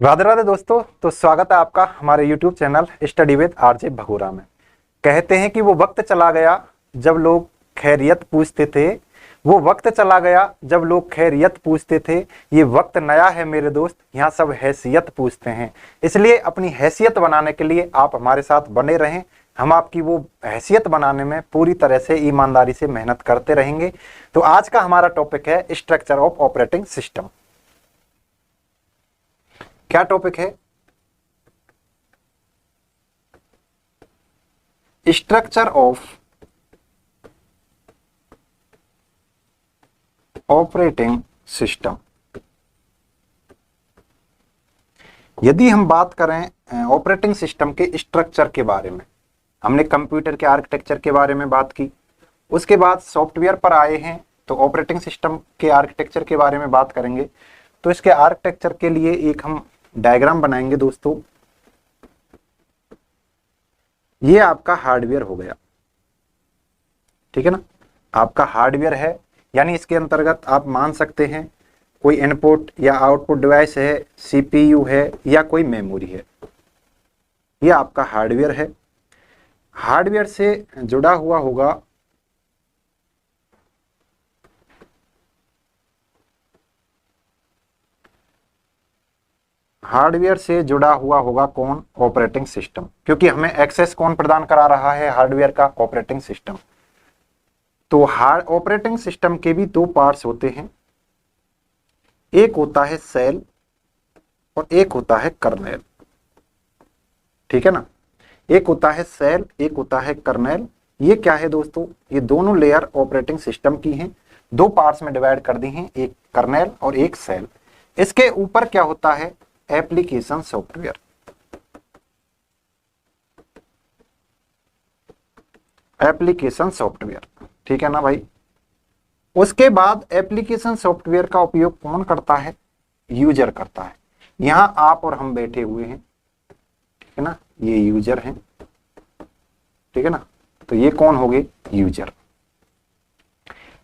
राधे राधे दोस्तों। तो स्वागत है आपका हमारे YouTube channel study with RJ Bhagora में। कहते हैं कि वो वक्त चला गया जब लोग खैरियत पूछते थे। वो वक्त चला गया जब लोग खैरियत पूछते थे। ये वक्त नया है मेरे दोस्त, यहाँ सब हैसियत पूछते हैं। इसलिए अपनी हैसियत बनाने के लिए आप हमारे साथ बने रहें। हम आपकी वो हैसियत बनाने में पूरी तरह से ईमानदारी से मेहनत करते रहेंगे। तो आज का हमारा टॉपिक है स्ट्रक्चर ऑफ ऑपरेटिंग सिस्टम। क्या टॉपिक है? Structure of operating system. यदि हम बात करें ऑपरेटिंग सिस्टम के स्ट्रक्चर के बारे में, हमने कंप्यूटर के आर्किटेक्चर के बारे में बात की, उसके बाद सॉफ्टवेयर पर आए हैं तो ऑपरेटिंग सिस्टम के आर्किटेक्चर के बारे में बात करेंगे। तो इसके आर्किटेक्चर के लिए एक हम डायग्राम बनाएंगे दोस्तों। ये आपका हार्डवेयर हो गया, ठीक है ना। आपका हार्डवेयर है, यानी इसके अंतर्गत आप मान सकते हैं कोई इनपुट या आउटपुट डिवाइस है, सीपीयू है या कोई मेमोरी है। ये आपका हार्डवेयर है। हार्डवेयर से जुड़ा हुआ होगा कौन? Operating system. क्योंकि हमें एक्सेस कौन प्रदान करा रहा है? हार्डवेयर का ऑपरेटिंग सिस्टम। तो ऑपरेटिंग सिस्टम के भी दो पार्ट्स होते हैं, एक होता है सेल और एक होता है कर्नेल, ठीक है ना। एक होता है सेल, एक होता है कर्नेल। ये क्या है दोस्तों? ये दोनों लेयर ऑपरेटिंग सिस्टम की हैं, दो पार्ट्स में डिवाइड कर दी हैं, एक कर्नेल और एक सेल। इसके ऊपर क्या होता है? Application software. एप्लीकेशन सॉफ्टवेयर, ठीक है ना भाई। उसके बाद एप्लीकेशन सॉफ्टवेयर का उपयोग कौन करता है? यूजर करता है। यहां आप और हम बैठे हुए हैं, ठीक है ना, ये यूजर हैं, ठीक है ना। तो ये कौन हो गए? यूजर।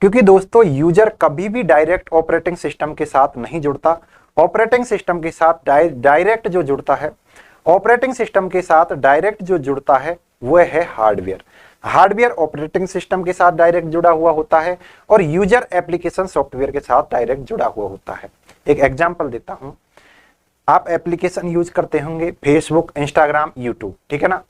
क्योंकि दोस्तों यूजर कभी भी डायरेक्ट ऑपरेटिंग सिस्टम के साथ नहीं जुड़ता। ऑपरेटिंग सिस्टम के साथ डायरेक्ट जो जुड़ता है, ऑपरेटिंग सिस्टम के साथ डायरेक्ट जो जुड़ता है वह है हार्डवेयर। हार्डवेयर ऑपरेटिंग सिस्टम के साथ डायरेक्ट जुड़ा हुआ होता है और यूजर एप्लीकेशन सॉफ्टवेयर के साथ डायरेक्ट जुड़ा हुआ होता है। एक एग्जांपल देता हूं। आप एप्लीकेशन यूज करते होंगे, फेसबुक, इंस्टाग्राम, यूट्यूब, ठीक है ना।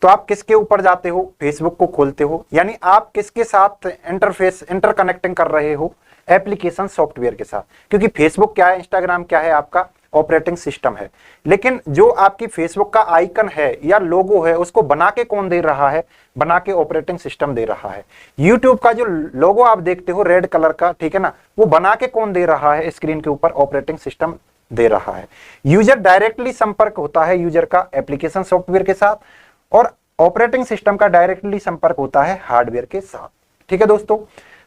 तो आप किसके ऊपर जाते हो? फेसबुक को खोलते हो, यानी आप किसके साथ इंटरकनेक्टिंग कर रहे हो? एप्लीकेशन सॉफ्टवेयर के साथ। क्योंकि फेसबुक क्या है, इंस्टाग्राम क्या है? आपका ऑपरेटिंग सिस्टम है। लेकिन जो आपकी फेसबुक का आइकन है या लोगो है, उसको बना के कौन दे रहा है? बना के ऑपरेटिंग सिस्टम दे रहा है। यूट्यूब का जो लोगो आप देखते हो रेड कलर का, ठीक है ना, वो बना के कौन दे रहा है? स्क्रीन के ऊपर ऑपरेटिंग सिस्टम दे रहा है। यूजर डायरेक्टली संपर्क होता है यूजर का एप्लीकेशन सॉफ्टवेयर के साथ, और ऑपरेटिंग सिस्टम का डायरेक्टली संपर्क होता है हार्डवेयर के साथ, ठीक है दोस्तों।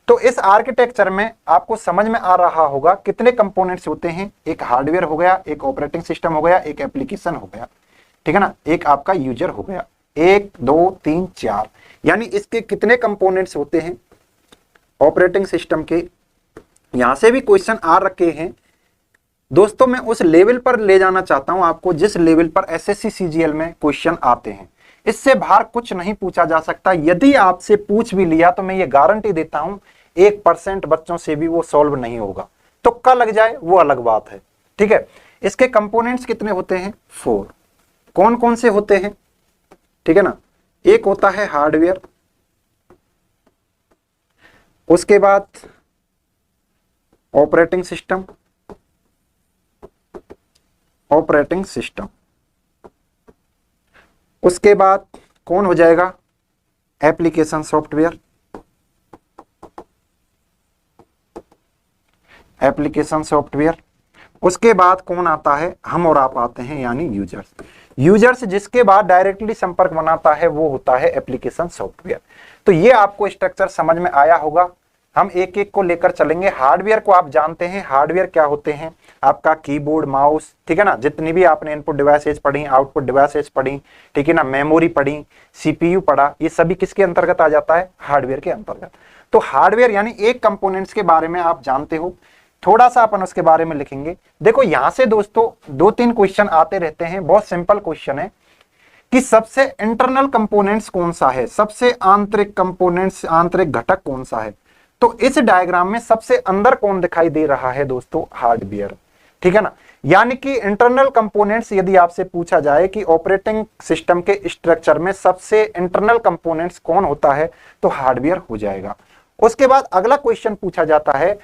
तो इस आर्किटेक्चर में आपको समझ में आ रहा होगा कितने कंपोनेंट्स होते हैं। एक हार्डवेयर हो गया, एक ऑपरेटिंग सिस्टम हो गया, एक एप्लीकेशन हो गया, ठीक है ना, एक आपका यूजर हो गया। 1 2 3 4, यानी इसके कितने कंपोनेंट्स होते हैं ऑपरेटिंग सिस्टम के? यहां से भी क्वेश्चन आ रखे हैं दोस्तों। मैं उस लेवल पर ले जाना चाहता हूं आपको जिस लेवल पर एसएससी सीजीएल में क्वेश्चन आते हैं। इससे बाहर कुछ नहीं पूछा जा सकता। यदि आपसे पूछ भी लिया तो मैं ये गारंटी देता हूं 1% बच्चों से भी वो सॉल्व नहीं होगा। तुक्का लग जाए वो अलग बात है, ठीक है। इसके कंपोनेंट्स कितने होते हैं? 4। कौन कौन से होते हैं? ठीक है ना। एक होता है हार्डवेयर, उसके बाद ऑपरेटिंग सिस्टम, उसके बाद कौन हो जाएगा? एप्लीकेशन सॉफ्टवेयर, उसके बाद कौन आता है? हम और आप आते हैं, यानी यूजर्स जिसके बाद डायरेक्टली संपर्क बनाता है वो होता है एप्लीकेशन सॉफ्टवेयर। तो ये आपको स्ट्रक्चर समझ में आया होगा। हम एक एक को लेकर चलेंगे। हार्डवेयर को आप जानते हैं, हार्डवेयर क्या होते हैं? आपका कीबोर्ड, माउस, ठीक है ना, जितनी भी आपने इनपुट डिवाइसेज पढ़ी, आउटपुट डिवाइसेज पढ़ी, ठीक है ना, मेमोरी पढ़ी, सीपीयू पढ़ा, ये सभी किसके अंतर्गत आ जाता है? हार्डवेयर के अंतर्गत। तो हार्डवेयर यानी एक कंपोनेंट्स के बारे में आप जानते हो थोड़ा सा अपन उसके बारे में लिखेंगे। देखो यहां से दोस्तों 2-3 क्वेश्चन आते रहते हैं, बहुत सिंपल क्वेश्चन है कि सबसे इंटरनल कंपोनेंट्स कौन सा है, सबसे आंतरिक कंपोनेंट्स, आंतरिक घटक कौन सा है। तो इस डायग्राम में सबसे अंदर कौन दिखाई दे रहा है दोस्तों, हार्डवेयर, ठीक है ना। यानी कि इंटरनल कंपोनेंट्स यदि आपसे पूछा जाए कि ऑपरेटिंग सिस्टम के स्ट्रक्चर में सबसे इंटरनल कंपोनेंट्स कौन होता है, तो हार्डवेयर हो जाएगा। उसके बाद अगला क्वेश्चन पूछा जाता है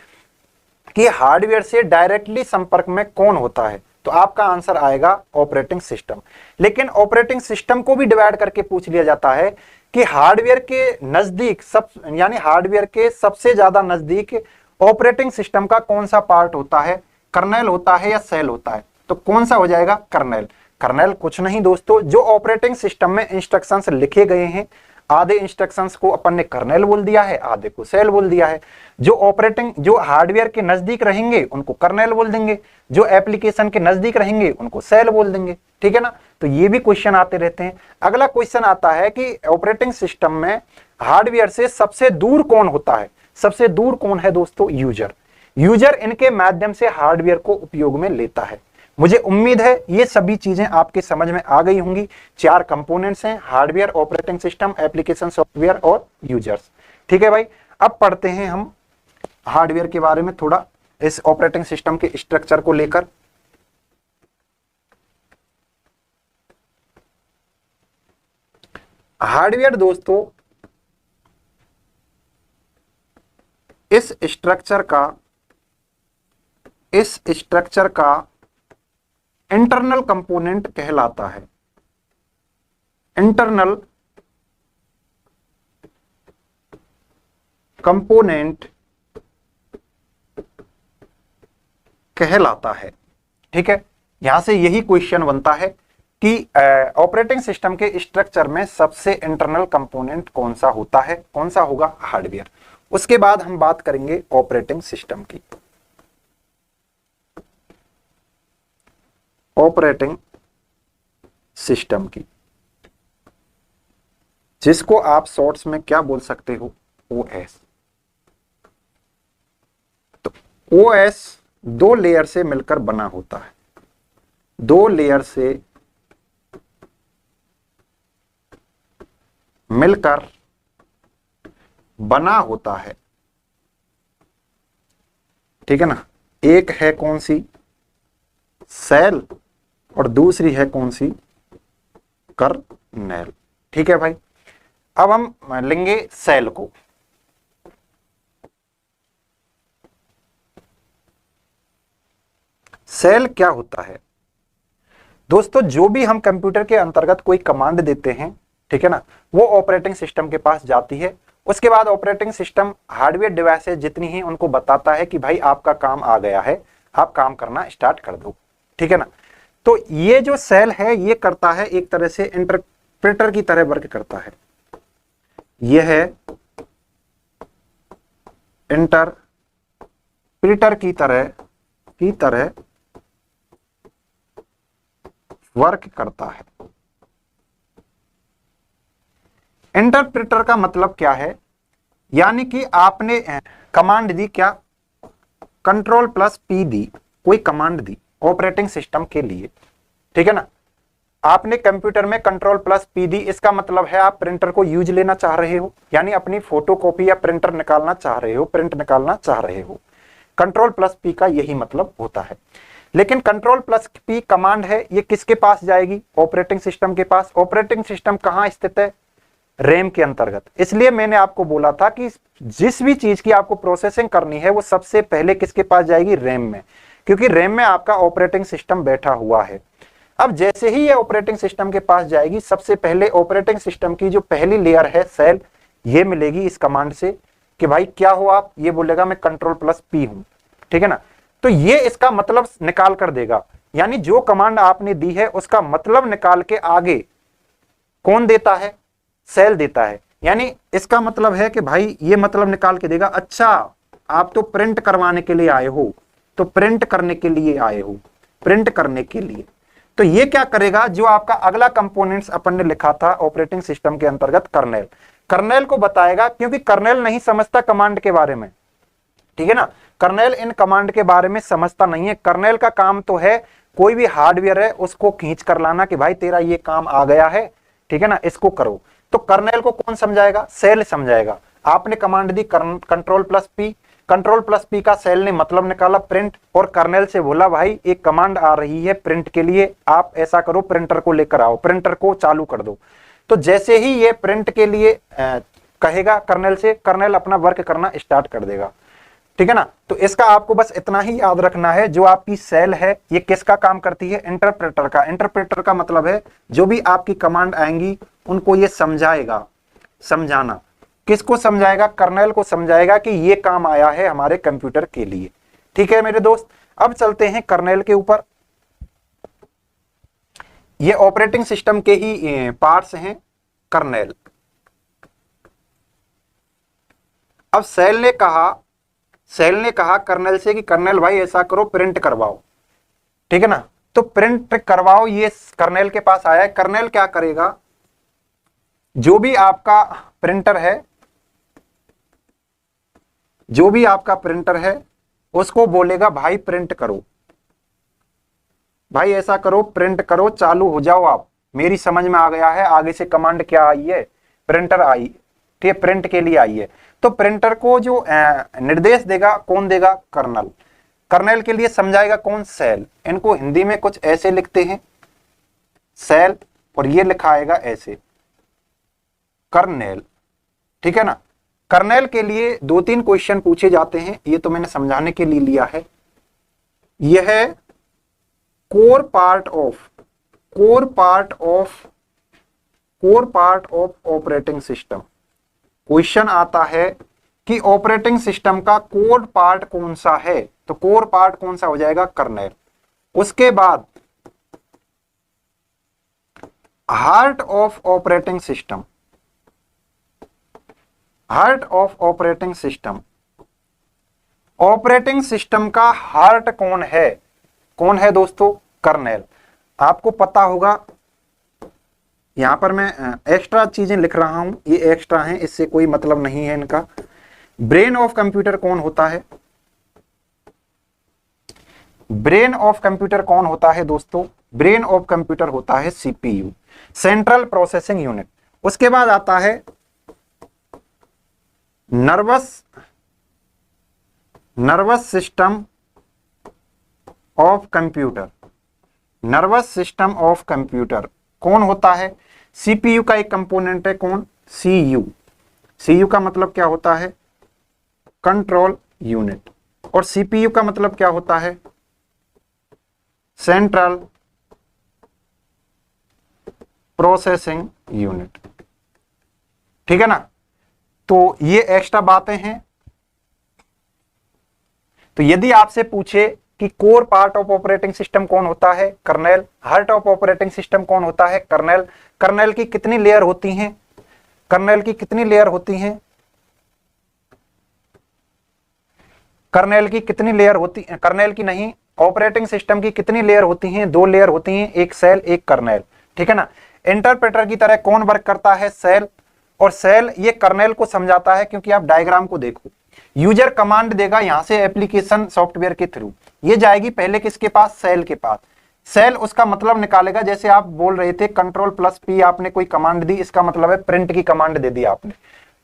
कि हार्डवेयर से डायरेक्टली संपर्क में कौन होता है, तो आपका आंसर आएगा ऑपरेटिंग सिस्टम। लेकिन ऑपरेटिंग सिस्टम को भी डिवाइड करके पूछ लिया जाता है कि हार्डवेयर के नजदीक यानी हार्डवेयर के सबसे ज्यादा नजदीक ऑपरेटिंग सिस्टम का कौन सा पार्ट होता है, कर्नेल होता है या सेल होता है, तो कौन सा हो जाएगा, कर्नेल। कर्नेल कुछ नहीं दोस्तों, जो ऑपरेटिंग सिस्टम में इंस्ट्रक्शंस लिखे गए हैं, आधे इंस्ट्रक्शंस को अपन ने कर्नेल बोल दिया है, आधे को सेल बोल दिया है। जो हार्डवेयर के नजदीक रहेंगे उनको कर्नेल बोल देंगे, जो एप्लीकेशन के नजदीक रहेंगे उनको सेल बोल देंगे, ठीक है ना। तो ये भी क्वेश्चन आते रहते हैं। अगला क्वेश्चन आता है कि ऑपरेटिंग सिस्टम में हार्डवेयर से सबसे दूर कौन होता है, सबसे दूर कौन है दोस्तों, यूजर। यूजर इनके माध्यम से हार्डवेयर को उपयोग में लेता है। मुझे उम्मीद है ये सभी चीजें आपके समझ में आ गई होंगी। 4 कंपोनेंट्स हैं, hardware, operating system, application software और यूजर्स, ठीक है भाई। अब पढ़ते हैं हम हार्डवेयर के बारे में थोड़ा, इस ऑपरेटिंग सिस्टम के स्ट्रक्चर को लेकर। हार्डवेयर दोस्तों इस स्ट्रक्चर का इंटरनल कंपोनेंट कहलाता है, इंटरनल कंपोनेंट कहलाता है, ठीक है। यहां से यही क्वेश्चन बनता है कि ऑपरेटिंग सिस्टम के स्ट्रक्चर में सबसे इंटरनल कंपोनेंट कौन सा होता है, कौन सा होगा, हार्डवेयर। उसके बाद हम बात करेंगे ऑपरेटिंग सिस्टम की। ऑपरेटिंग सिस्टम की, जिसको आप शॉर्ट्स में क्या बोल सकते हो, ओएस। तो ओएस 2 लेयर से मिलकर बना होता है, 2 लेयर से मिलकर बना होता है, ठीक है ना। एक है कौन सी, सेल, और दूसरी है कौन सी, कर्नेल, ठीक है भाई। अब हम लेंगे सेल को। सेल क्या होता है दोस्तों, जो भी हम कंप्यूटर के अंतर्गत कोई कमांड देते हैं, ठीक है ना, वो ऑपरेटिंग सिस्टम के पास जाती है। उसके बाद ऑपरेटिंग सिस्टम हार्डवेयर डिवाइसेस जितनी ही उनको बताता है कि भाई आपका काम आ गया है, आप काम करना स्टार्ट कर दो, ठीक है ना। तो ये जो सेल है ये करता है एक तरह से इंटरप्रेटर की तरह वर्क करता है। यह है इंटरप्रेटर की तरह वर्क करता है। इंटरप्रेटर का मतलब क्या है, यानी कि आपने कमांड दी, क्या, Ctrl+P दी, कोई कमांड दी ऑपरेटिंग सिस्टम के लिए, ठीक है ना। आपने कंप्यूटर में Ctrl+P दी, इसका मतलब है आप प्रिंटर को यूज लेना चाह रहे हो, यानी अपनी फोटोकॉपी या प्रिंटर निकालना चाह रहे हो, प्रिंट निकालना चाह रहे हो। Ctrl+P का यही मतलब होता है। लेकिन Ctrl+P कमांड है, ये किसके पास जाएगी, ऑपरेटिंग सिस्टम के पास। ऑपरेटिंग सिस्टम कहां स्थित है, रैम के अंतर्गत। इसलिए मैंने आपको बोला था कि जिस भी चीज की आपको प्रोसेसिंग करनी है वो सबसे पहले किसके पास जाएगी, रैम में, क्योंकि रैम में आपका ऑपरेटिंग सिस्टम बैठा हुआ है। अब जैसे ही ये ऑपरेटिंग सिस्टम के पास जाएगी, सबसे पहले ऑपरेटिंग सिस्टम की जो पहली लेयर है सेल, ये मिलेगी इस कमांड से कि भाई क्या हो आप, ये बोलेगा मैं Ctrl+P हूं, ठीक है ना। तो ये इसका मतलब निकाल कर देगा, यानी जो कमांड आपने दी है उसका मतलब निकाल के आगे कौन देता है, सेल देता है। यानी इसका मतलब है कि भाई ये मतलब निकाल के देगा, अच्छा आप तो प्रिंट करवाने के लिए आए हो, तो प्रिंट करने के लिए आए हो, प्रिंट करने के लिए। तो ये क्या करेगा, जो आपका अगला कंपोनेंट्स अपन ने लिखा था ऑपरेटिंग सिस्टम के अंतर्गत, कर्नेल, कर्नेल को बताएगा, क्योंकि कर्नेल नहीं समझता कमांड के बारे में, ठीक है ना। कर्नेल इन कमांड के बारे में समझता नहीं है। कर्नेल का काम तो है कोई भी हार्डवेयर है उसको खींच कर लाना कि भाई तेरा ये काम आ गया है, ठीक है ना, इसको करो। तो कर्नेल को कौन समझाएगा? सेल समझाएगा। आपने कमांड दी control plus P, control plus P का सेल ने मतलब निकाला प्रिंट, और कर्नेल से बोला भाई एक कमांड आ रही है प्रिंट के लिए, आप ऐसा करो प्रिंटर को लेकर आओ, प्रिंटर को चालू कर दो। तो जैसे ही ये प्रिंट के लिए कहेगा कर्नेल से, कर्नेल अपना वर्क करना स्टार्ट कर देगा, ठीक है ना। तो इसका आपको बस इतना ही याद रखना है, जो आपकी सेल है ये किसका काम करती है? इंटरप्रेटर का। इंटरप्रेटर का मतलब है जो भी आपकी कमांड आएंगी उनको ये समझाएगा। समझाना किसको समझाएगा? कर्नेल को समझाएगा कि ये काम आया है हमारे कंप्यूटर के लिए, ठीक है मेरे दोस्त। अब चलते हैं कर्नेल के ऊपर। ये ऑपरेटिंग सिस्टम के ही पार्ट्स हैं कर्नेल। अब सेल ने कहा कर्नेल से कि कर्नेल भाई ऐसा करो प्रिंट करवाओ, ठीक है ना। तो प्रिंट करवाओ ये कर्नेल के पास आया है। कर्नेल क्या करेगा? जो भी आपका प्रिंटर है उसको बोलेगा भाई प्रिंट करो, भाई ऐसा करो प्रिंट करो, चालू हो जाओ आप, मेरी समझ में आ गया है आगे से कमांड क्या आई है, प्रिंटर आई, ठीक है, प्रिंट के लिए आई है। तो प्रिंटर को जो निर्देश देगा कौन देगा? कर्नेल। कर्नेल के लिए समझाएगा कौन? सेल। इनको हिंदी में कुछ ऐसे लिखते हैं सेल, और ये लिखाएगा ऐसे कर्नेल, ठीक है ना। कर्नेल के लिए 2-3 क्वेश्चन पूछे जाते हैं, ये तो मैंने समझाने के लिए लिया है। यह है core part of operating system. Question आता है कि ऑपरेटिंग सिस्टम का कोर पार्ट कौन सा है, तो कोर पार्ट कौन सा हो जाएगा? कर्नेल। उसके बाद heart of operating system, heart of operating system, operating system का हार्ट कौन है? कौन है दोस्तों? कर्नेल। आपको पता होगा, यहां पर मैं एक्स्ट्रा चीजें लिख रहा हूं, ये एक्स्ट्रा हैं, इससे कोई मतलब नहीं है इनका। ब्रेन ऑफ कंप्यूटर कौन होता है? ब्रेन ऑफ कंप्यूटर कौन होता है दोस्तों? ब्रेन ऑफ कंप्यूटर होता है सीपीयू, सेंट्रल प्रोसेसिंग यूनिट। उसके बाद आता है nervous system of computer. Nervous system of computer कौन होता है? सीपीयू का एक कंपोनेंट है कौन? सीयू। सीयू का मतलब क्या होता है? Control unit. और सीपीयू का मतलब क्या होता है? सेंट्रल प्रोसेसिंग यूनिट, ठीक है ना। तो ये एक्स्ट्रा बातें हैं। तो यदि आपसे पूछे कि core part of operating system कौन होता है? Kernel. Heart of operating system कौन होता है? कर्नेल। कर्नेल की कितनी लेयर होती हैं? कर्नेल की कितनी लेयर होती हैं? कर्नेल की कितनी लेयर होती है? कर्नेल की नहीं, ऑपरेटिंग सिस्टम की कितनी लेयर होती हैं? 2 लेयर होती हैं, एक सेल एक कर्नेल, ठीक है ना। इंटरप्रेटर की तरह कौन वर्क करता है? सेल। और सेल ये कर्नेल को समझाता है, क्योंकि आप डायग्राम को देखो, यूजर कमांड देगा यहां से एप्लीकेशन सॉफ्टवेयर के थ्रू, ये जाएगी पहले किसके पास? सेल के पास। सेल उसका मतलब निकालेगा, जैसे आप बोल रहे थे कंट्रोल प्लस पी, आपने कोई कमांड दी, इसका मतलब है प्रिंट की कमांड दे दी आपने,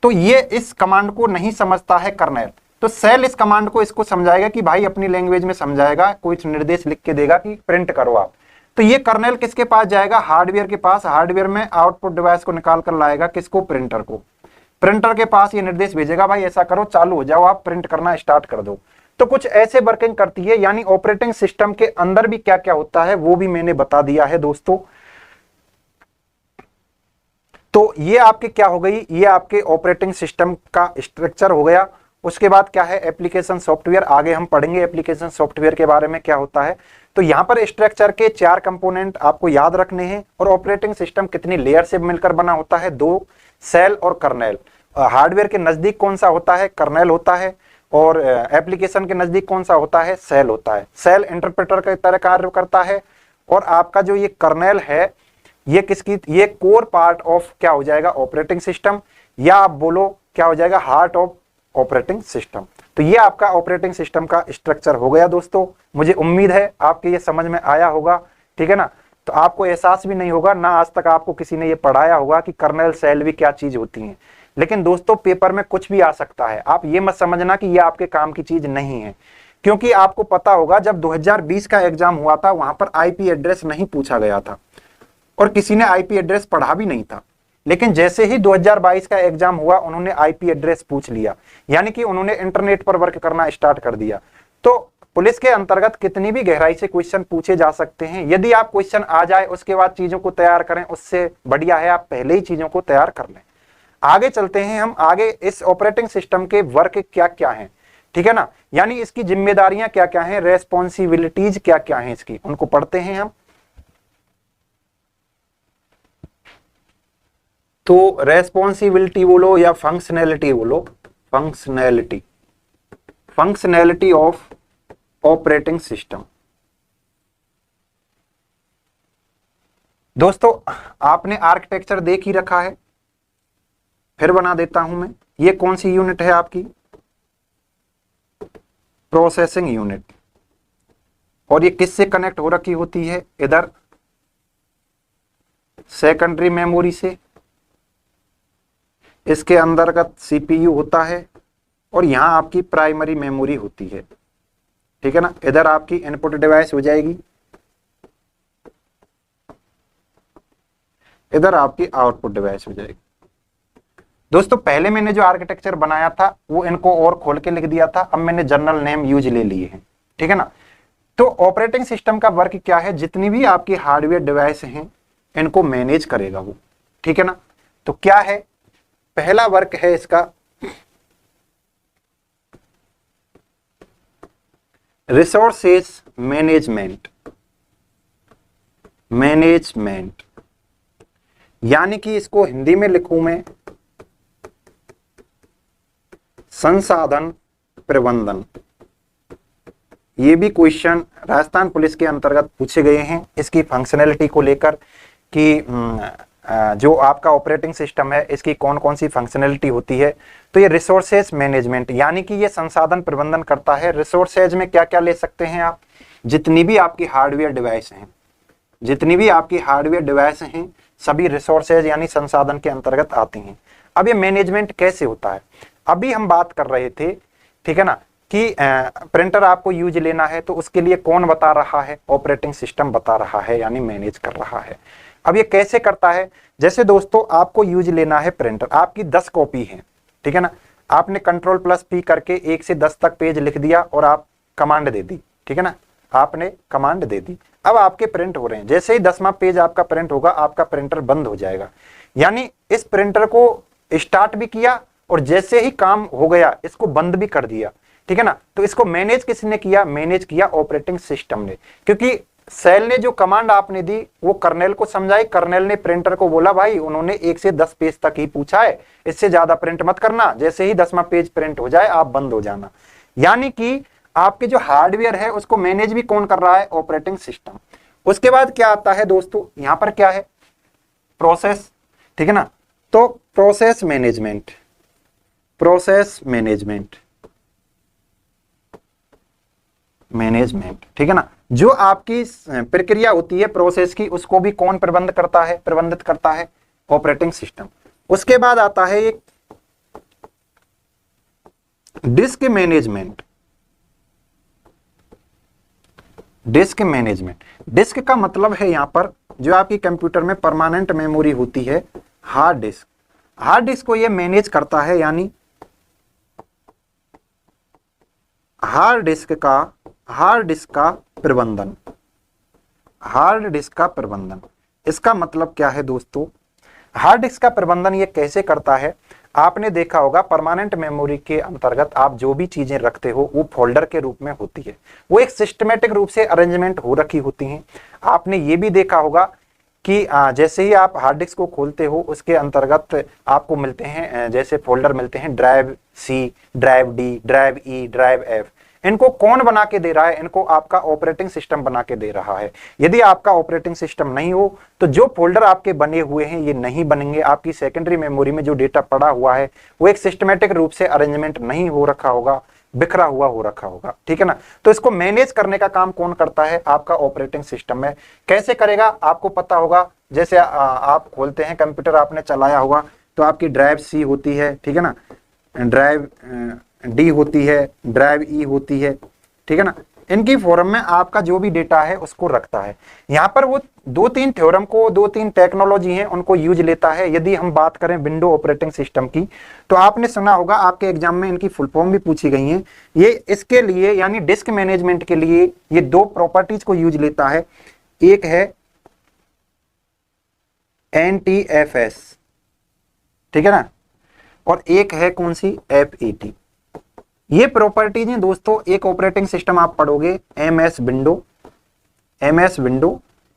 तो ये इस कमांड को नहीं समझता है कर्नेल। तो सेल इस कमांड को इसको समझाएगा कि भाई अपनी लैंग्वेज में समझाएगा, कोई निर्देश लिख के देगा कि प्रिंट करो आप। तो ये कर्नेल किसके पास जाएगा? हार्डवेयर के पास। हार्डवेयर में आउटपुट डिवाइस को निकाल कर लाएगा किसको? प्रिंटर को। प्रिंटर के पास ये निर्देश भेजेगा भाई ऐसा करो, चालू हो जाओ, आप प्रिंट करना स्टार्ट कर दो। तो कुछ ऐसे वर्किंग करती है, यानी ऑपरेटिंग सिस्टम के अंदर भी क्या क्या होता है वो भी मैंने बता दिया है दोस्तों। तो ये आपके क्या हो गई? ये आपके ऑपरेटिंग सिस्टम का स्ट्रक्चर हो गया। उसके बाद क्या है? Application software. आगे हम पढ़ेंगे एप्लीकेशन सॉफ्टवेयर के बारे में क्या होता है। तो यहां पर स्ट्रक्चर के 4 कंपोनेंट आपको याद रखने हैं। और ऑपरेटिंग सिस्टम कितनी लेयर से मिलकर बना होता है? 2, सेल और कर्नेल। हार्डवेयर के नजदीक कौन सा होता है? कर्नेल होता है। और एप्लीकेशन के नजदीक कौन सा होता है? सेल होता है। सेल इंटरप्रेटर की तरह कार्य करता है। और आपका जो ये कर्नेल है, ये किसकी? ये कोर पार्ट ऑफ क्या हो जाएगा? ऑपरेटिंग सिस्टम, या आप बोलो क्या हो जाएगा? Heart of operating system. तो तो ये आपका ऑपरेटिंग सिस्टम का स्ट्रक्चर हो गया दोस्तों। मुझे उम्मीद है आपके ये समझ में आया होगा, ठीक है ना। तो आपको एहसास भी नहीं होगा, ना आज तक आपको किसी ने ये पढ़ाया होगा कि कर्नेल सेल भी क्या चीज होती है। लेकिन दोस्तों पेपर में कुछ भी आ सकता है, आप ये मत समझना कि ये आपके काम की चीज नहीं है, क्योंकि आपको पता होगा जब 2020 का एग्जाम हुआ था वहां पर आईपी एड्रेस नहीं पूछा गया था और किसी ने आईपी एड्रेस पढ़ा भी नहीं था। लेकिन जैसे ही 2022 का एग्जाम हुआ उन्होंने आईपी एड्रेस पूछ लिया, यानी कि उन्होंने इंटरनेट पर वर्क करना स्टार्ट कर दिया। तो पुलिस के अंतर्गत कितनी भी गहराई से क्वेश्चन पूछे जा सकते हैं। यदि आप क्वेश्चन आ जाए उसके बाद चीजों को तैयार करें, उससे बढ़िया है आप पहले ही चीजों को तैयार कर लें। आगे चलते हैं हम, आगे इस ऑपरेटिंग सिस्टम के वर्क क्या क्या हैं, ठीक है ना, यानी इसकी जिम्मेदारियां क्या क्या हैं, रेस्पॉन्सिबिलिटीज क्या क्या हैं इसकी, उनको पढ़ते हैं हम। तो रेस्पॉन्सिबिलिटी बोलो या फंक्शनैलिटी बोलो, फंक्शनैलिटी ऑफ ऑपरेटिंग सिस्टम। दोस्तों आपने आर्किटेक्चर देख ही रखा है, फिर बना देता हूं मैं। ये कौन सी यूनिट है आपकी, प्रोसेसिंग यूनिट, और ये किससे कनेक्ट हो रखी होती है, इधर सेकेंडरी मेमोरी से, इसके अंतर्गत सीपीयू होता है और यहां आपकी प्राइमरी मेमोरी होती है, ठीक है ना। इधर आपकी इनपुट डिवाइस हो जाएगी, इधर आपकी आउटपुट डिवाइस हो जाएगी। दोस्तों पहले मैंने जो आर्किटेक्चर बनाया था वो इनको और खोल के लिख दिया था, अब मैंने जनरल नेम यूज ले लिए हैं, ठीक है ना। तो ऑपरेटिंग सिस्टम का वर्क क्या है, जितनी भी आपकी हार्डवेयर डिवाइस हैं इनको मैनेज करेगा वो, ठीक है ना। तो क्या है, पहला वर्क है इसका रिसोर्सेस मैनेजमेंट, यानी कि इसको हिंदी में लिखूं मैं संसाधन प्रबंधन। ये भी क्वेश्चन राजस्थान पुलिस के अंतर्गत पूछे गए हैं इसकी फंक्शनैलिटी को लेकर कि जो आपका ऑपरेटिंग सिस्टम है इसकी कौन कौन सी फंक्शनैलिटी होती है। तो ये रिसोर्सेज मैनेजमेंट यानी कि ये संसाधन प्रबंधन करता है। रिसोर्सेज में क्या क्या ले सकते हैं आप, जितनी भी आपकी हार्डवेयर डिवाइस हैं, सभी रिसोर्सेज यानी संसाधन के अंतर्गत आती हैं। अब ये मैनेजमेंट कैसे होता है, अभी हम बात कर रहे थे, ठीक है ना, कि प्रिंटर आपको यूज लेना है तो उसके लिए कौन बता रहा है, ऑपरेटिंग सिस्टम बता रहा है, यानी मैनेज कर रहा है। अब ये कैसे करता है, जैसे दोस्तों आपको यूज लेना है प्रिंटर, आपकी 10 कॉपी है, ठीक है ना, आपने Ctrl+P करके 1 से 10 तक पेज लिख दिया और आप कमांड दे दी, ठीक है ना, आपने कमांड दे दी। अब आपके प्रिंट हो रहे हैं, जैसे ही 10वां पेज आपका प्रिंट होगा आपका प्रिंटर बंद हो जाएगा। यानी इस प्रिंटर को स्टार्ट भी किया और जैसे ही काम हो गया इसको बंद भी कर दिया, ठीक है ना। तो इसको मैनेज किसने किया, मैनेज किया ऑपरेटिंग सिस्टम ने, क्योंकि सेल ने जो कमांड आपने दी वो कर्नेल को समझाई, कर्नेल ने प्रिंटर को बोला भाई उन्होंने 1 से 10 पेज तक ही पूछा है, इससे ज्यादा प्रिंट मत करना, जैसे ही 10वां पेज प्रिंट हो जाए आप बंद हो जाना। यानी कि आपके जो हार्डवेयर है उसको मैनेज भी कौन कर रहा है, ऑपरेटिंग सिस्टम। उसके बाद क्या आता है दोस्तों, यहां पर क्या है, प्रोसेस, ठीक है ना। तो प्रोसेस मैनेजमेंट, ठीक है ना, जो आपकी प्रक्रिया होती है प्रोसेस की उसको भी कौन प्रबंधित करता है, ऑपरेटिंग सिस्टम। उसके बाद आता है एक डिस्क मैनेजमेंट। डिस्क का मतलब है यहां पर जो आपकी कंप्यूटर में परमानेंट मेमोरी होती है, हार्ड डिस्क को ये मैनेज करता है, यानी हार्ड डिस्क का प्रबंधन। इसका मतलब क्या है दोस्तों, हार्ड डिस्क का प्रबंधन ये कैसे करता है, आपने देखा होगा परमानेंट मेमोरी के अंतर्गत आप जो भी चीजें रखते हो वो फोल्डर के रूप में होती है, वो एक सिस्टमेटिक रूप से अरेंजमेंट हो रखी होती हैं। आपने ये भी देखा होगा कि जैसे ही आप हार्ड डिस्क को खोलते हो उसके अंतर्गत आपको मिलते हैं, जैसे फोल्डर मिलते हैं, drive C, drive D, drive E, drive F. इनको कौन बना के दे रहा है, इनको आपका ऑपरेटिंग सिस्टम बना के दे रहा है। यदि आपका ऑपरेटिंग सिस्टम नहीं हो तो जो फोल्डर आपके बने हुए हैं ये नहीं बनेंगे, आपकी सेकेंडरी मेमोरी में जो डेटा पड़ा हुआ है वो एक सिस्टमेटिक रूप से अरेंजमेंट नहीं हो रखा होगा, बिखरा हुआ हो रखा होगा, ठीक है ना। तो इसको मैनेज करने का काम कौन करता है, आपका ऑपरेटिंग सिस्टम में। कैसे करेगा आपको पता होगा, जैसे आप खोलते हैं कंप्यूटर, आपने चलाया होगा, तो आपकी ड्राइव सी होती है, ठीक है ना, ड्राइव डी होती है, ड्राइव ई होती है, ठीक है ना। इनकी फॉर्म में आपका जो भी डेटा है उसको रखता है। यहाँ पर वो 2-3 थ्योरम को, 2-3 टेक्नोलॉजी हैं उनको यूज लेता है। यदि हम बात करें विंडो ऑपरेटिंग सिस्टम की, तो आपने सुना होगा, आपके एग्जाम में इनकी फुल फॉर्म भी पूछी गई है। ये इसके लिए यानी डिस्क मैनेजमेंट के लिए ये 2 प्रॉपर्टीज को यूज लेता है। एक है NTFS, ठीक है ना, और एक है कौन सी, FAT। ये प्रॉपर्टीज हैं दोस्तों। एक ऑपरेटिंग सिस्टम आप पढ़ोगे MS window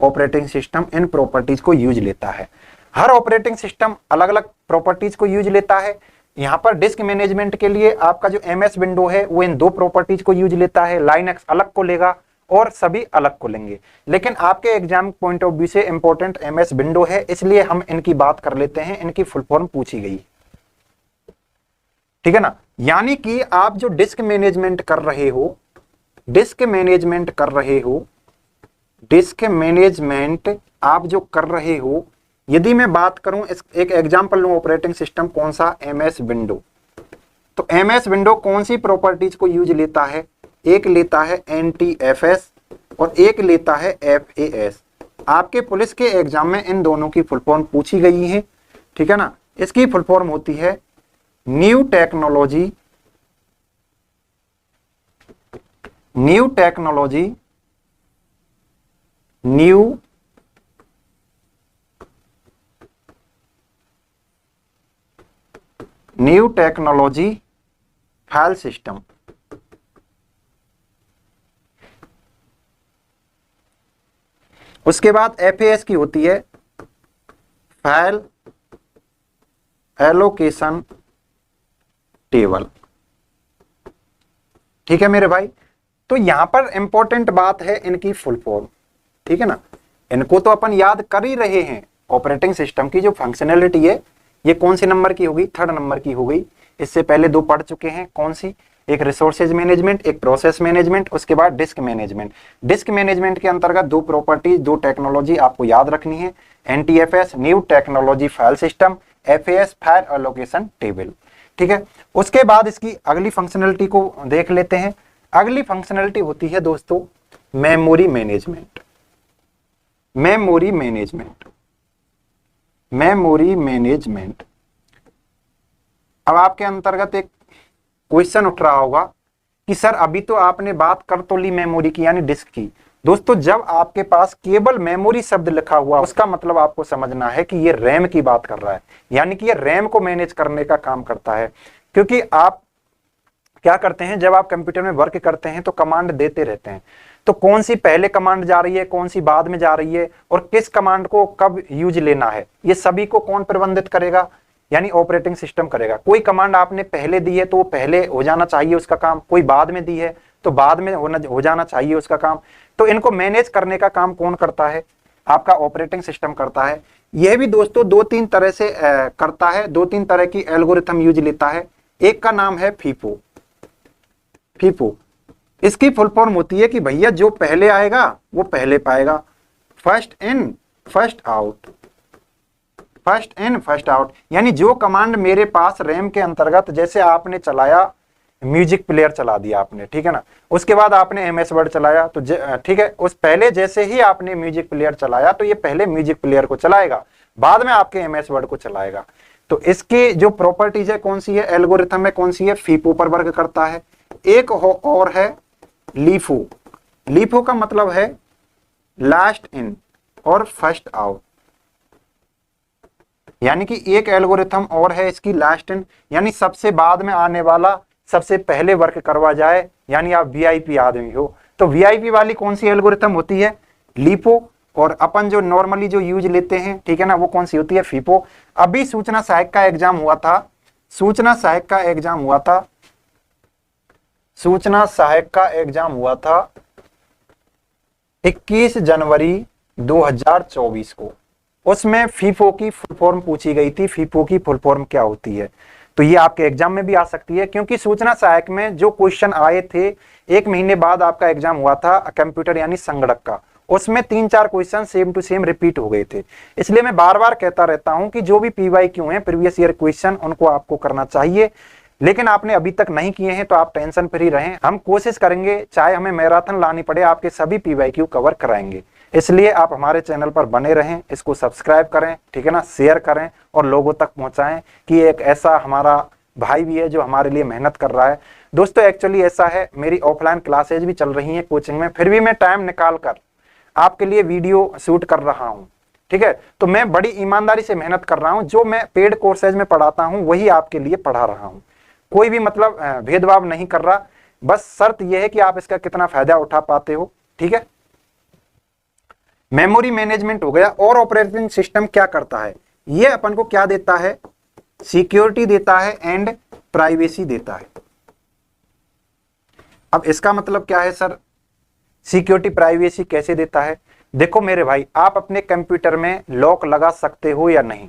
operating system in properties को यूज लेता है। हर ऑपरेटिंग सिस्टम अलग अलग प्रॉपर्टीज को यूज लेता है। यहाँ पर डिस्क मैनेजमेंट के लिए आपका जो MS विंडो है वो इन 2 प्रॉपर्टीज को यूज लेता है। लाइनक्स अलग को लेगा और सभी अलग को लेंगे, लेकिन आपके एग्जाम पॉइंट ऑफ व्यू से इंपॉर्टेंट MS विंडो है, इसलिए हम इनकी बात कर लेते हैं। इनकी फुल फॉर्म पूछी गई, ठीक है ना। यानी कि आप जो डिस्क मैनेजमेंट कर रहे हो, डिस्क मैनेजमेंट आप जो कर रहे हो, यदि मैं बात करूं, एक एग्जांपल लूं, ऑपरेटिंग सिस्टम कौन सा, MS विंडो। तो MS विंडो कौन सी प्रॉपर्टीज को यूज लेता है, एक लेता है NTFS और एक लेता है FAS। आपके पुलिस के एग्जाम में इन दोनों की फुल फॉर्म पूछी गई है, ठीक है ना। इसकी फुल फॉर्म होती है न्यू टेक्नोलॉजी फाइल सिस्टम। उसके बाद FAS की होती है फाइल एलोकेशन टेबल, ठीक है मेरे भाई। तो यहां पर इंपॉर्टेंट बात है इनकी फुल फॉर्म, ठीक है ना। इनको तो अपन याद कर ही रहे हैं। ऑपरेटिंग सिस्टम की जो फंक्शनैलिटी है ये कौन सी नंबर की हो गई, 3rd नंबर की हो गई। इससे पहले 2 पढ़ चुके हैं, कौन सी, एक रिसोर्सेज मैनेजमेंट, एक प्रोसेस मैनेजमेंट, उसके बाद डिस्क मैनेजमेंट। डिस्क मैनेजमेंट के अंतर्गत 2 प्रॉपर्टी, 2 टेक्नोलॉजी आपको याद रखनी है, NTFS new technology file system, FAS file allocation table, ठीक है। उसके बाद इसकी अगली फंक्शनैलिटी को देख लेते हैं। अगली फंक्शनैलिटी होती है दोस्तों मेमोरी मैनेजमेंट। अब आपके अंतर्गत एक क्वेश्चन उठ रहा होगा कि सर अभी तो आपने बात कर तो ली मेमोरी की यानी डिस्क की। दोस्तों जब आपके पास केवल मेमोरी शब्द लिखा हुआ, उसका मतलब आपको समझना है कि ये रैम की बात कर रहा है, यानी कि ये रैम को मैनेज करने का काम करता है। क्योंकि आप क्या करते हैं, जब आप कंप्यूटर में वर्क करते हैं तो कमांड देते रहते हैं, तो कौन सी पहले कमांड जा रही है, कौन सी बाद में जा रही है, और किस कमांड को कब यूज लेना है, ये सभी को कौन प्रबंधित करेगा, यानी ऑपरेटिंग सिस्टम करेगा। कोई कमांड आपने पहले दी है तो वो पहले हो जाना चाहिए उसका काम, कोई बाद में दी है तो बाद में हो जाना चाहिए उसका काम। तो इनको मैनेज करने का काम कौन करता है, आपका ऑपरेटिंग सिस्टम करता है। यह भी दोस्तों 2-3 तरह से करता है, 2-3 तरह की एल्गोरिथम यूज लेता है। एक का नाम है फीफो। इसकी फुल फॉर्म होती है कि भैया जो पहले आएगा वो पहले पाएगा, फर्स्ट इन फर्स्ट आउट। यानी जो कमांड मेरे पास रैम के अंतर्गत, जैसे आपने चलाया म्यूजिक प्लेयर चला दिया आपने, ठीक है ना, उसके बाद आपने MS वर्ड चलाया, तो ठीक है, उस पहले जैसे ही आपने म्यूजिक प्लेयर चलाया तो ये पहले म्यूजिक प्लेयर को चलाएगा, बाद में आपके MS वर्ड को चलाएगा। तो इसकी जो प्रॉपर्टीज है कौन सी है, एल्गोरिथम में कौन सी है, फीफो पर वर्क करता है। एक और है लीफो का मतलब है लास्ट इन और फर्स्ट आउट, यानी कि एक एल्गोरिथम और है इसकी लास्ट इन, यानी सबसे बाद में आने वाला सबसे पहले वर्क करवा जाए, यानी आप VIP आदमी हो तो VIP वाली कौन सी एल्गोरिथम होती है, लीफो। और अपन जो नॉर्मली जो यूज लेते हैं, ठीक है ना, वो कौन सी होती है, फीफो। अभी सूचना सहायक का एग्जाम हुआ था, सूचना सहायक का एग्जाम हुआ था 21 जनवरी 2024 को। उसमें फीफो की फुल फॉर्म पूछी गई थी। फीफो की फुल फॉर्म क्या होती है, तो ये आपके एग्जाम में भी आ सकती है, क्योंकि सूचना सहायक में जो क्वेश्चन आए थे 1 महीने बाद आपका एग्जाम हुआ था कंप्यूटर यानी संगणक का, उसमें 3-4 question same to same repeat हो गए थे। इसलिए मैं बार बार कहता रहता हूं कि जो भी PYQ है प्रीवियस ईयर क्वेश्चन उनको आपको करना चाहिए, लेकिन आपने अभी तक नहीं किए हैं तो आप टेंशन फ्री रहें। हम कोशिश करेंगे, चाहे हमें मैराथन लानी पड़े, आपके सभी PYQ कवर कराएंगे। इसलिए आप हमारे चैनल पर बने रहें, इसको सब्सक्राइब करें, ठीक है ना, शेयर करें और लोगों तक पहुंचाएं कि एक ऐसा हमारा भाई भी है जो हमारे लिए मेहनत कर रहा है। दोस्तों एक्चुअली ऐसा है, मेरी ऑफलाइन क्लासेज भी चल रही हैं कोचिंग में, फिर भी मैं टाइम निकाल कर आपके लिए वीडियो शूट कर रहा हूं, ठीक है। तो मैं बड़ी ईमानदारी से मेहनत कर रहा हूं, जो मैं पेड कोर्सेज में पढ़ाता हूं वही आपके लिए पढ़ा रहा हूं, कोई भी मतलब भेदभाव नहीं कर रहा। बस शर्त यह है कि आप इसका कितना फायदा उठा पाते हो, ठीक है। मेमोरी मैनेजमेंट हो गया। और ऑपरेटिंग सिस्टम क्या करता है, ये अपन को क्या देता है, सिक्योरिटी देता है एंड प्राइवेसी देता है। अब इसका मतलब क्या है सर, सिक्योरिटी प्राइवेसी कैसे देता है? देखो मेरे भाई, आप अपने कंप्यूटर में लॉक लगा सकते हो या नहीं?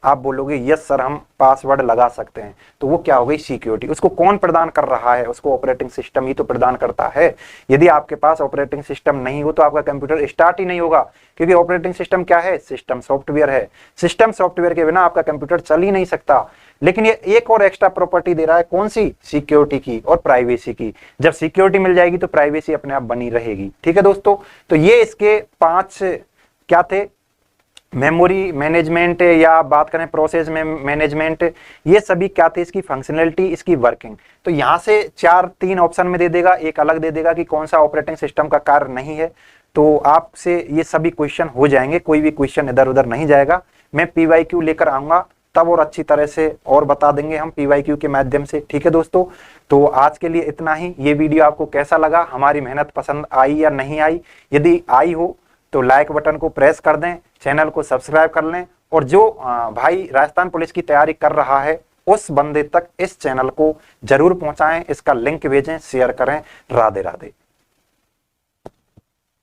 आप बोलोगे यस सर हम पासवर्ड लगा सकते हैं, तो वो क्या हो गई, सिक्योरिटी। उसको कौन प्रदान कर रहा है? उसको ऑपरेटिंग सिस्टम ही तो प्रदान करता है। यदि आपके पास ऑपरेटिंग सिस्टम नहीं हो तो आपका कंप्यूटर स्टार्ट ही नहीं होगा, क्योंकि ऑपरेटिंग सिस्टम क्या है, सिस्टम सॉफ्टवेयर है। सिस्टम सॉफ्टवेयर के बिना आपका कंप्यूटर चल ही नहीं सकता। लेकिन ये एक और एक्स्ट्रा प्रॉपर्टी दे रहा है, कौन सी, सिक्योरिटी की और प्राइवेसी की। जब सिक्योरिटी मिल जाएगी तो प्राइवेसी अपने आप बनी रहेगी, ठीक है दोस्तों। तो ये इसके 5 क्या थे, मेमोरी मैनेजमेंट या बात करें प्रोसेस में मैनेजमेंट, ये सभी क्या थे, इसकी फंक्शनलिटी, इसकी वर्किंग। तो यहां से 3 ऑप्शन में दे देगा, एक अलग दे देगा कि कौन सा ऑपरेटिंग सिस्टम का कार्य नहीं है। तो आपसे ये सभी क्वेश्चन हो जाएंगे, कोई भी क्वेश्चन इधर उधर नहीं जाएगा। मैं PYQ लेकर आऊंगा तब और अच्छी तरह से और बता देंगे हम PYQ के माध्यम से, ठीक है दोस्तों। तो आज के लिए इतना ही। ये वीडियो आपको कैसा लगा, हमारी मेहनत पसंद आई या नहीं आई? यदि आई हो तो लाइक बटन को प्रेस कर दें, चैनल को सब्सक्राइब कर लें, और जो भाई राजस्थान पुलिस की तैयारी कर रहा है उस बंदे तक इस चैनल को जरूर पहुंचाएं, इसका लिंक भेजें, शेयर करें। राधे राधे।